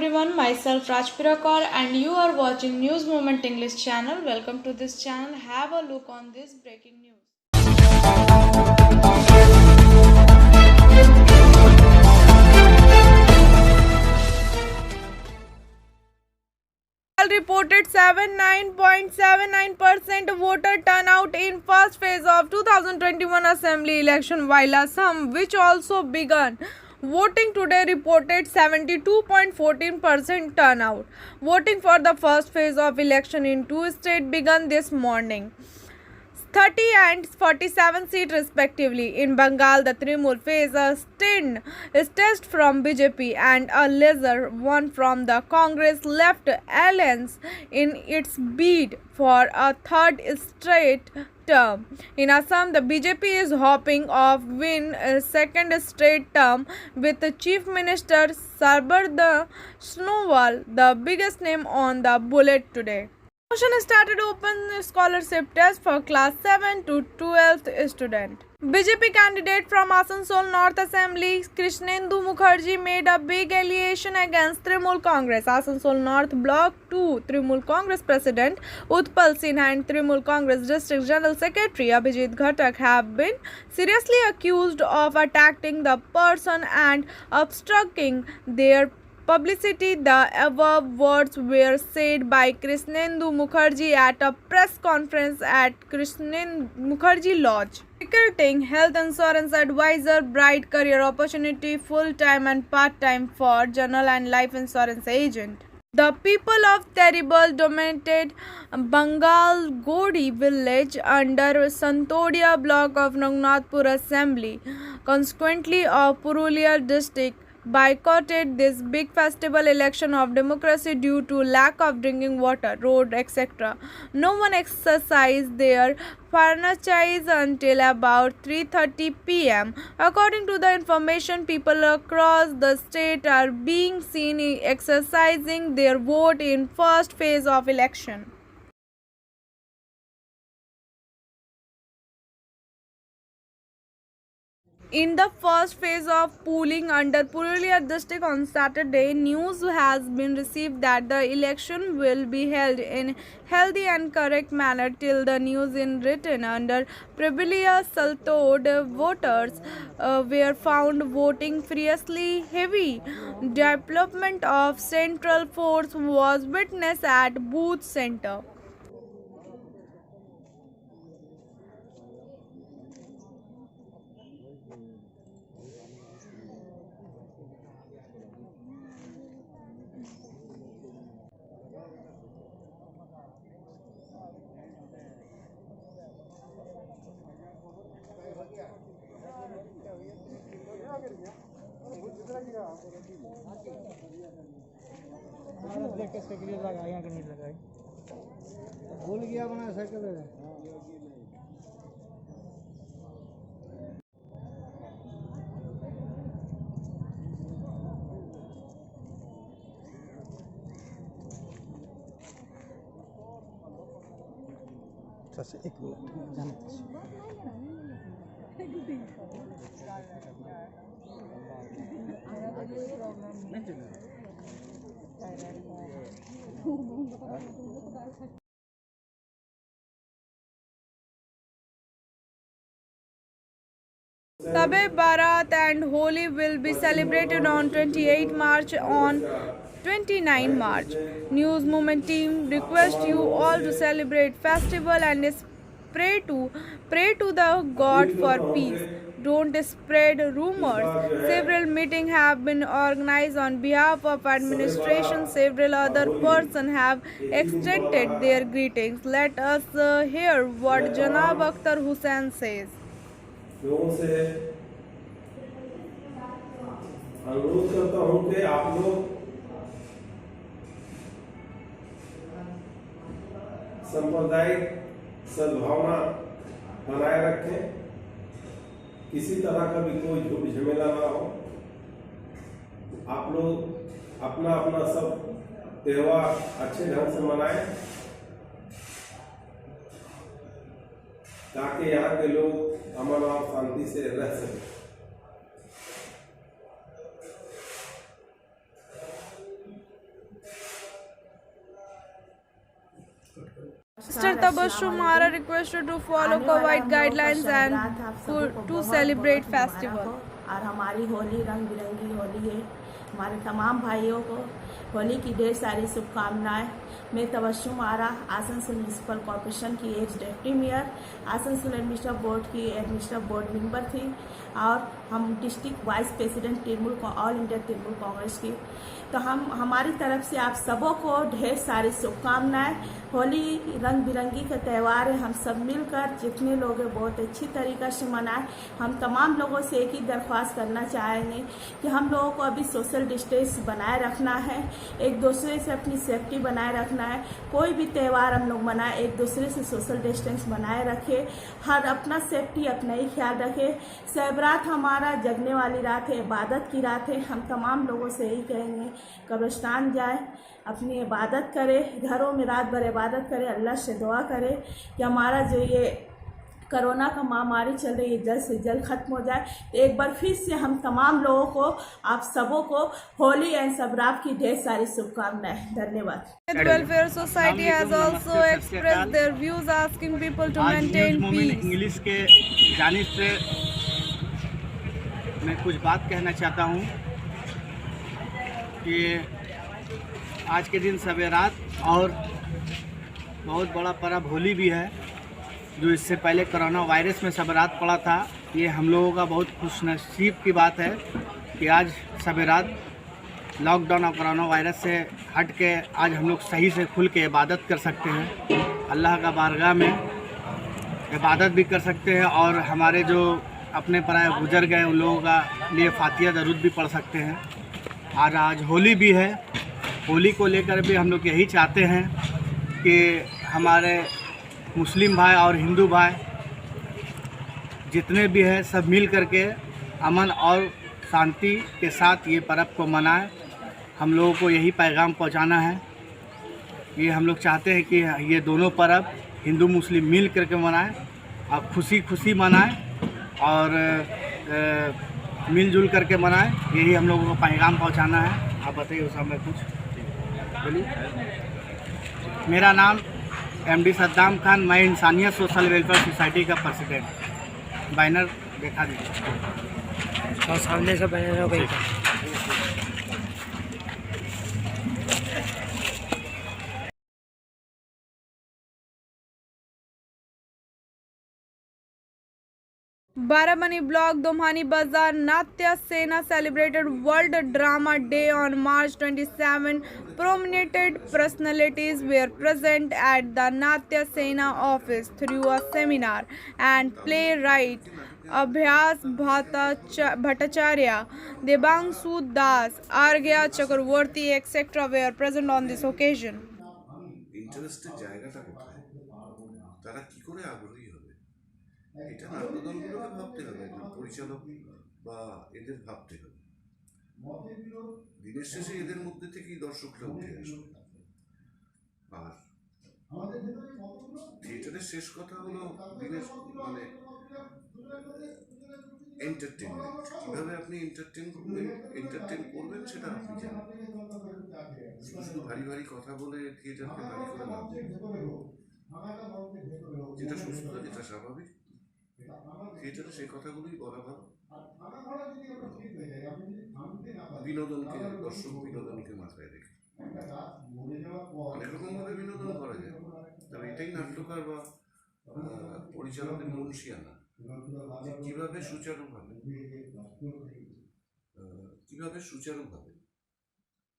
everyone, myself Rajpirakar and you are watching News Moment English channel. Welcome to this channel. Have a look on this breaking news. Reported 79.79% voter turnout in first phase of 2021 assembly election, while Assam, which also began voting today, reported 72.14% turnout. Voting for the first phase of election in two states began this morning. 30 and 47 seats respectively. In Bengal, the Trinamool faced a test from BJP and a lesser one from the Congress left alliance in its bid for a third straight term. In Assam, the BJP is hoping of win a second straight term with Chief Minister Sarbarda Sonowal, the biggest name on the bullet today. Promotion started open scholarship test for class 7 to 12th student. BJP candidate from Asansol North Assembly Krishnendu Mukherjee made a big allegation against Trinamool Congress. Asansol North Block 2 Trinamool Congress President Utpal Sinha and Trinamool Congress District General Secretary Abhijit Ghatak have been seriously accused of attacking the person and obstructing their publicity. The above words were said by Krishnendu Mukherjee at a press conference at Krishnendu Mukherjee Lodge. Recruiting health insurance advisor, bright career opportunity, full-time and part-time for general and life insurance agent. The people of terrible dominated Bengal Godi village under Santodia block of Rangnathpur Assembly, consequently of Purulia district, boycotted this big festival election of democracy due to lack of drinking water, road, etc. No one exercised their franchise until about 3:30 p.m. According to the information, people across the state are being seen exercising their vote in first phase of election. In the first phase of polling under Purulia district on Saturday, news has been received that the election will be held in healthy and correct manner till the news in written. Under Purulia Saltod, voters were found voting furiously. Heavy deployment of central force was witnessed at booth center. भूल गया बना cycle एक Tabe Barat and Holi will be celebrated on 28 March on 29 March. News Moment team request you all to celebrate festival and pray to the God for peace. Don't spread rumors. Several meetings have been organized on behalf of administration. Several other persons have extended their greetings. Let us hear what Janab Akhtar Hussain says. लोगों से अनुरोध करता हूं कि आप लोग सांप्रदायिक सद्भावना बनाए रखें, किसी तरह का भी कोई झूठ झमेला ना हो। आप लोग अपना अपना सब त्योहार अच्छे ढंग से मनाएं ताकि यहाँ के लोग अमन और शांति से रह सके। Mr. Tabassum Ara requested to follow COVID guidelines and to celebrate festival. और हमारी होली रंग बिरंगी होली है। हमारे तमाम भाइयों को होली की ढेर सारी शुभकामनाएं। मैं तबस्सुम आरा आसनसोल म्यूनसिपल कॉरपोरेशन की as deputy mayor, Asansol administrative board की एडमिनिस्ट्रेटिव बोर्ड मेंबर थी और हम district vice president Trinamool all India Trinamool Congress की। तो हमारी तरफ से आप सबों को ढेर सारी शुभकामनाएं। होली रंग बिरंगी का त्यौहार है, हम सब मिलकर जितने लोग हैं बहुत अच्छी तरीक़े से मनाएं। हम तमाम लोगों से एक ही दरख्वास्त करना चाहेंगे कि हम लोगों को अभी सोशल डिस्टेंस बनाए रखना है, एक दूसरे से अपनी सेफ्टी बनाए रखना है। कोई भी त्यौहार हम लोग मनाएं, एक दूसरे से सोशल डिस्टेंस बनाए रखें, हर अपना सेफ्टी अपना ही ख्याल रखें। शब-ए-बारात हमारा जगने वाली रात है, इबादत की रात है। हम तमाम लोगों से यही कहेंगे कब्रिस्तान जाएं, अपनी इबादत करें, घरों में रात भर इबादत करें, अल्लाह से दुआ करें कि हमारा जो ये कोरोना का महामारी चल रही है जल्द से जल्द ख़त्म हो जाए। तो एक बार फिर से हम तमाम लोगों को, आप सबों को होली एंड शब-ए-बारात की ढेर सारी शुभकामनाएं। धन्यवाद। Welfare Society has also expressed their views asking people to maintain peace. English के जानिब से मैं कुछ बात कहना चाहता हूँ कि आज के दिन शब-ए-बारात और बहुत बड़ा पर्व होली भी है, जो इससे पहले कोरोना वायरस में शब-ए-बारात पड़ा था। ये हम लोगों का बहुत खुशनसीब की बात है कि आज शब-ए-बारात लॉकडाउन और कोरोना वायरस से हट के आज हम लोग सही से खुल के इबादत कर सकते हैं, अल्लाह का बारगाह में इबादत भी कर सकते हैं और हमारे जो अपने पराए गुजर गए उन लोगों का लिए फातिहा दरूद भी पढ़ सकते हैं। और आज होली भी है, होली को लेकर भी हम लोग यही चाहते हैं कि हमारे मुस्लिम भाई और हिंदू भाई जितने भी हैं सब मिल करके अमन और शांति के साथ ये पर्व को मनाएं। हम लोगों को यही पैगाम पहुंचाना है। ये हम लोग चाहते हैं कि ये दोनों पर्व हिंदू मुस्लिम मिल करके मनाएं और खुशी खुशी मनाएं और मिलजुल करके मनाएं। यही हम लोगों को पैगाम पहुंचाना है। आप बताइए उस समय कुछ बोलिए। मेरा नाम MD सद्दाम खान, मैं इंसानियत सोशल वेलफेयर सोसाइटी का प्रेसिडेंट। बैनर देखा दीजिए और सामने से बैनर हो गई। Baramani block Domhani Bazaar Natya Sena celebrated World Drama Day on March 27. Prominent personalities were present at the Natya Sena office through a seminar, and playwright Abhyas Bhattacharya, Debangsu Das, Argya Chakravorty, etc. were present on this occasion. ইন্টারেস্টের জায়গাটা কোথায়, তারা কি করে আগ্রহী হবে, এটা নাট্যদলগুলোকে ভাবতে হবে, একজন পরিচালক বা এদের ভাবতে হবে। দিনের শেষে এদের মধ্যে থেকেই দর্শকরা উঠে আসবে। আর থিয়েটারের শেষ কথা হলো দিনের মানে এন্টারটেনমেন্ট। কীভাবে আপনি এন্টারটেন করবেন সেটা আপনি জানেন। শুধু শুধু ভারী ভারী কথা বলে থিয়েটারকে ভারী করে লাভ নেই। যেটা সুস্থ, যেটা স্বাভাবিক, থিয়েটারে সেই কথাগুলোই বলা ভালো। বিনোদনকে, দর্শক বিনোদনকে মাথায় রেখে অনেক রকমভাবে বিনোদন করা যায়, তবে এটাই নাট্যকার বা পরিচালকের মুন্সিয়ানা যে কীভাবে সুচারুভাবে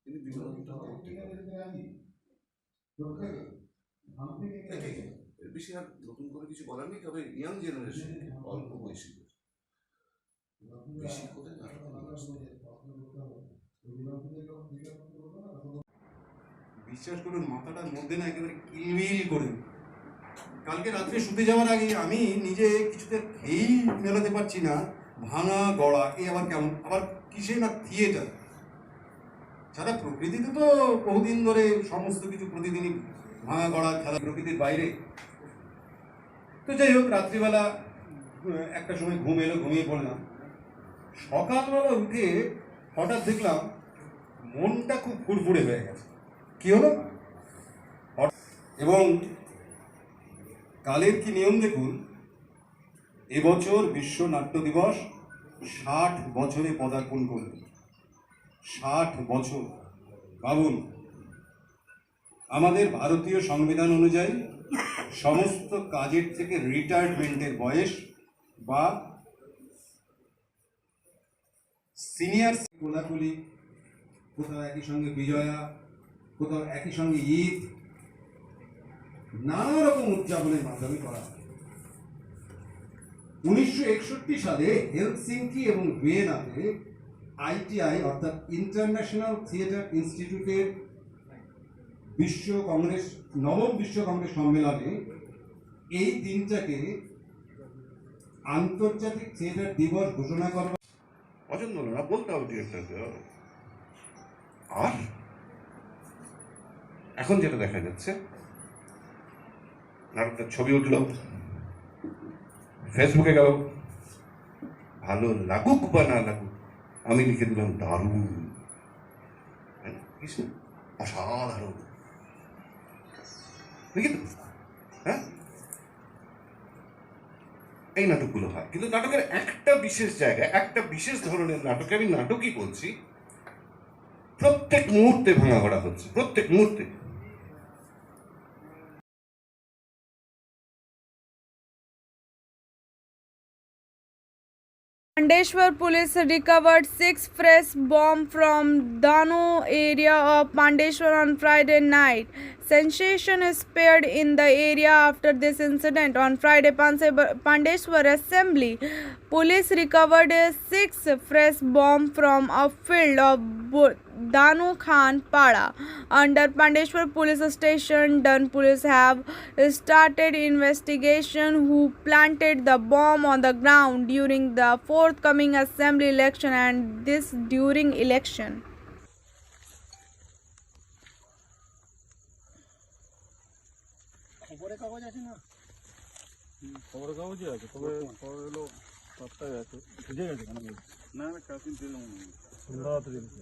তিনি বিনোদনটা করতে পারেন। এর বেশি আর নতুন করে কিছু বলার নেই। তবে ইয়াং জেনারেশন অল্প বয়সীদের বেশি করে বিশ্বাস করুন, মাথাটার মধ্যে না একেবারে কিলবিল করে। কালকে রাত্রে শুতে যাওয়ার আগে আমি নিজে কিছুতে খেয়েই মেলাতে পারছি না। ভাঙা গড়া, এ আবার কেমন, আবার কিসে না থিয়েটার। সারা প্রকৃতিতে তো বহুদিন ধরে সমস্ত কিছু প্রতিদিনই ভাঙা গড়া খেলা, প্রকৃতির বাইরে। তো যাই হোক, রাত্রিবেলা একটা সময় ঘুম এলো, ঘুমিয়ে পড়লাম। সকালবেলা উঠে হঠাৎ দেখলাম মনটা খুব ফুরফুরে হয়ে গেছে। কি হলো? এবং কালের কি নিয়ম দেখুন, এবছর বিশ্ব নাট্য দিবস 60 বছরে পদার্পণ করবে। 60 বছর, ভাবুন। আমাদের ভারতীয় সংবিধান অনুযায়ী সমস্ত কাজের থেকে রিটায়ারমেন্টের বয়স বা সিনিয়র, কোলাকুলি, কোথাও একই সঙ্গে বিজয়া, কোথাও একই সঙ্গে ঈদ, নানা রকম উদযাপনের মাধ্যমে করা হয়। 1961 সালে হেলসিঙ্কি এবং ভিয়েনাতে ITI অর্থাৎ ইন্টারন্যাশনাল থিয়েটার ইনস্টিটিউটের নবম বিশ্ব কংগ্রেস সম্মেলনে এই দিনটাকে আন্তর্জাতিক থিয়েটার দিবস ঘোষণা করা। পছন্দ হলো না বলতে হবে ডিরেক্টরকে। আর এখন যেটা দেখা যাচ্ছে, নাটকটার ছবি উঠল, ফেসবুকে গেল, ভালো লাগুক বা না লাগুক, আমি লিখে দিলাম দারুণ, অসাধারণ, লিখে দেব। হ্যাঁ, এই নাটকগুলো হয়, কিন্তু নাটকের একটা বিশেষ জায়গায়, একটা বিশেষ ধরনের নাটকে, আমি নাটকই বলছি, প্রত্যেক মুহূর্তে ভাঙা করা হচ্ছে, প্রত্যেক মুহূর্তে। Mandeshwar police recovered 6 fresh bombs from Dano area of Mandeshwar on Friday night. Sensation spread in the area after this incident. On Friday, Pandeshwar Assembly police recovered 6 fresh bombs from a field of Danu Khan Pada. Under Pandeshwar police station, Dun police have started investigation who planted the bomb on the ground during the forthcoming assembly election and this during election. খবরের কাগজ আছে না? খবরের কাগজই আছে, তবে খবর হলো সপ্তাহে আছে, ভিজে গেছে কেন? না না, কেরোসিন তেল সন্ধ্যাতে দিয়েছে,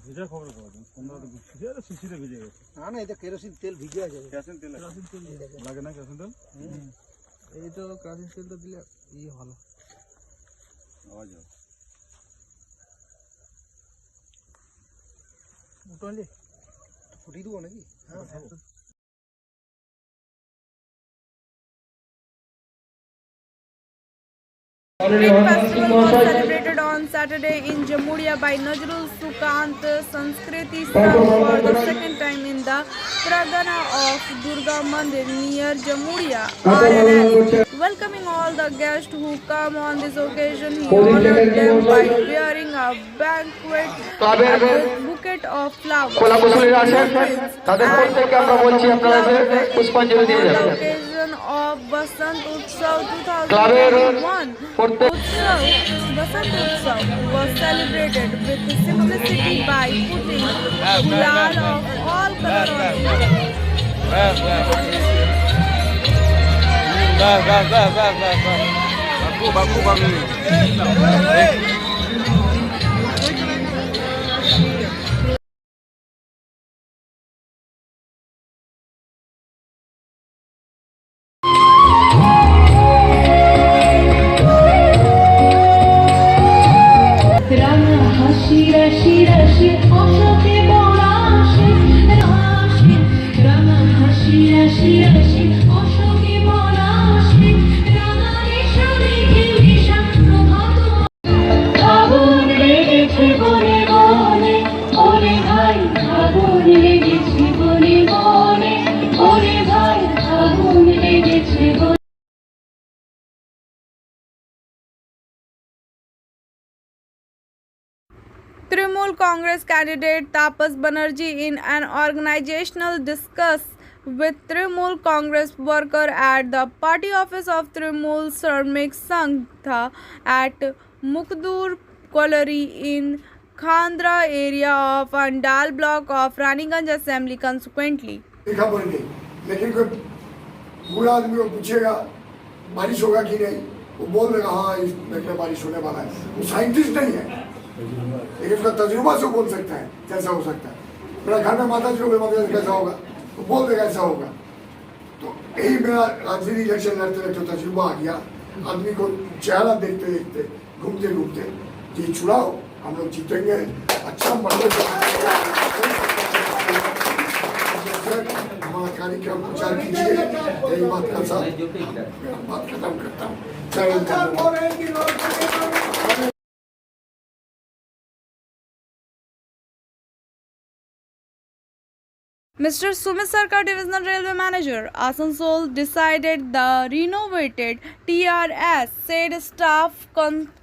ভিজা খবরের কাগজ সন্ধ্যাতে ভিজে, শিশিরে ভিজে গেছে। না না, এটা কেরোসিন তেল ভিজে আছে। কেরোসিন তেল লাগে না? কেরোসিন তেল, এই তো কেরোসিন তেলটা দিলে ভালো আওয়াজ হয়। উঠলে ফুটিয়ে দেবো নাকি? হ্যাঁ, Street festival was celebrated on Saturday in Jamuria by Nazrul Sukant Sanskriti Sangh for the second time in the Pragana of Durga Mandir near Jamuria, RNS. Welcoming all the guests who come on this occasion, he honored them by wearing a bouquet of flowers. On the occasion of Basant Utsav 2021, Basant Utsav was celebrated with simplicity by putting gulal of all colors on Trinamool Congress candidate Tapas Banerjee in an organizational discuss with Trinamool Congress worker at the party office of Trinamool Sramik Sangh at Mukdur Colliery in Khandra area of Andal block of Raniganj Assembly consequently. लिखा पढ़ नहीं, लेकिन कोई बूढ़ा आदमी को पूछेगा बारिश होगा कि नहीं, वो बोल देगा हाँ इस में बारिश होने वाला है। वो साइंटिस्ट नहीं है, लेकिन उसका तजुर्बा से बोल सकता है कैसा हो सकता है। मेरा घर में माता जी को बीमार कैसा होगा, वो बोल देगा ऐसा होगा। तो यही मेरा राजनीति इलेक्शन लड़ते लड़ते तजुर्बा आ गया। आदमी को चेहरा देखते देखते घूमते घूमते कि चुनाव हम लोग जीतेंगे, अच्छा मॉडल हमारा कार्यक्रम प्रचार कीजिए। यही बात का साथ बात खत्म करता हूँ। Mr. Sumit Sarkar, Divisional Railway Manager, Asansol, decided the renovated TRS said staff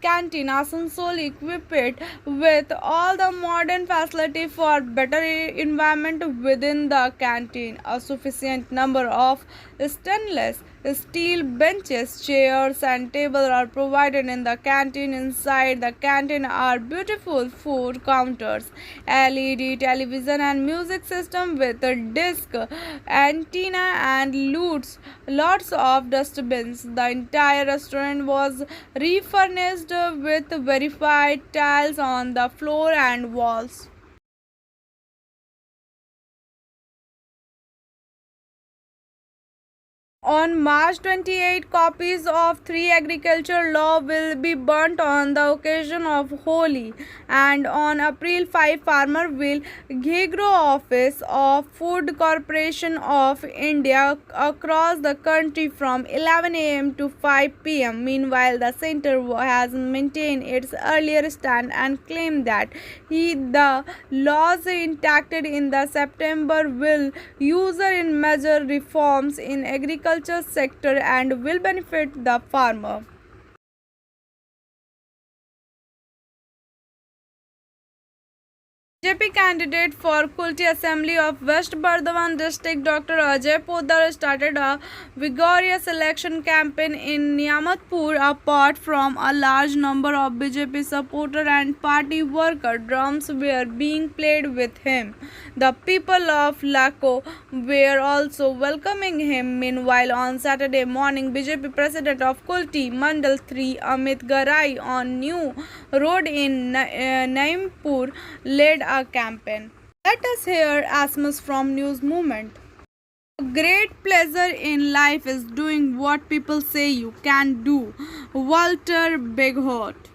canteen Asansol equipped with all the modern facility for better environment within the canteen. A sufficient number of stainless steel benches, chairs and tables are provided in the canteen. Inside the canteen are beautiful food counters, LED television and music system with a disc antenna and lots of dustbins. The entire restaurant was refurnished with verified tiles on the floor and walls. On March 28, copies of 3 agriculture law will be burnt on the occasion of Holi, and on April 5, farmer will Ghegro office of Food Corporation of India across the country from 11 am to 5 pm. Meanwhile, the center has maintained its earlier stand and claimed that the laws enacted in the September will usher in major reforms in agriculture sector and will benefit the farmer. BJP candidate for Kulti Assembly of West Bardhaman District Dr. Ajay Poddar started a vigorous election campaign in Niyamatpur. Apart from a large number of BJP supporters and party workers, drums were being played with him. The people of Lako were also welcoming him. Meanwhile, on Saturday morning, BJP President of Kulti Mandal 3 Amit Garai on New Road in Naimpur led a campaign. Let us hear Asmus from News Movement. A great pleasure in life is doing what people say you can do. Walter Bighort.